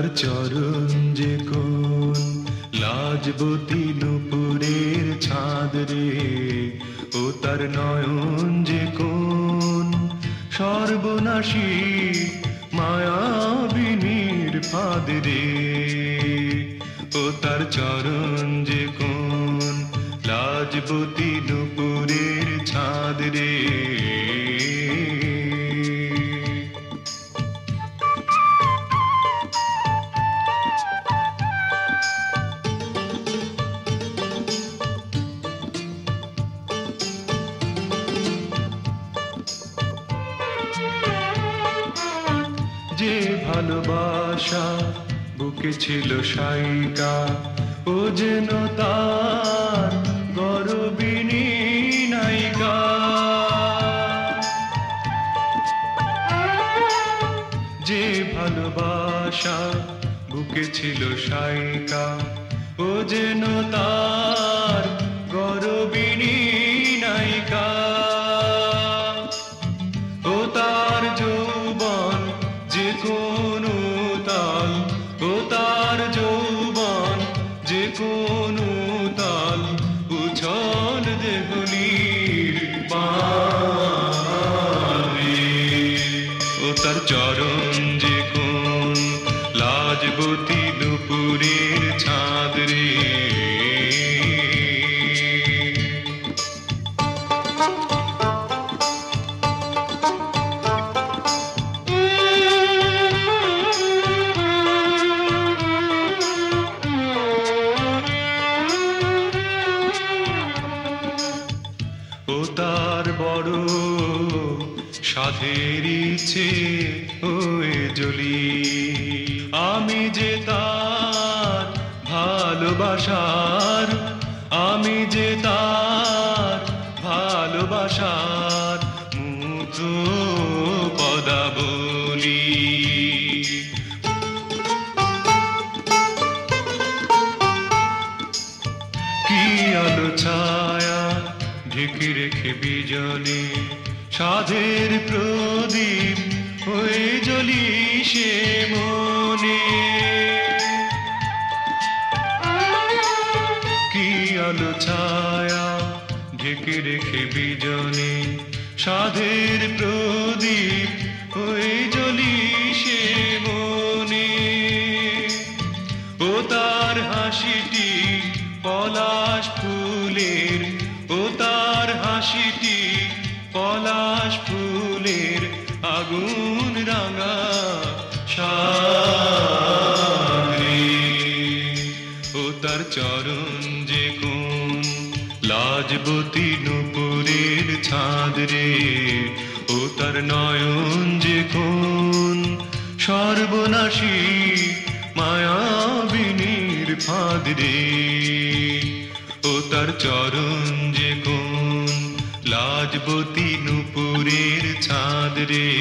তার চরণ যে কোন লাজবতী নুপুরের ছাদ রে, ও তার নয়ন যে কোন সর্বনাশী মায়াবিনীর ফাঁদ রে, ও তার চরণ যে কোন লাজবতী নুপুরের ছাদ রে। যে ভালোবাসা বুকে ছিল সাইকা, ও যেন তার গরবিনী নায়িকা। যে ভালোবাসা বুকে ছিল সাইকা, ও যেন তার গরবিনী নায়িকা। ও তার যৌবন যে কোনো তাল, ও তার যৌবন যে কোনো তাল, উছল দেহলির পানে। ও তার চরণ যে কোন লাজবতী দুপুরের ছাদ রে। ও তার বড় সাধের ইচ্ছে ওয়ে জলি, আমি যে তার ভালোবাসার, আমি যে তার ভালোবাসার মুগ্ধ পদাবলী। কি আলো ছায়া ঢেকে রেখে বিজলে, সাধের প্রদীপ হয়ে জ্বলি সে মনে। কি আলো ছায়া ঢেকে রেখে বিজলে, সাধের প্রদীপ হয়ে জ্বলি সে মনে। ও তার হাসিটি পলাশ ফুলের, ও তার হাসিটি পলাশ ফুলের আগুন রাঙা সাগরে। ও তার চরণ যে কোন লাজবতী নুপুরের ছাদ রে, ও তার নয়ন যে কোন সর্বনাশী মায়াবিনীর ফাঁদ রে। ও তার চরণ যে কোন লাজবতী নুপুরের ছাদ রে।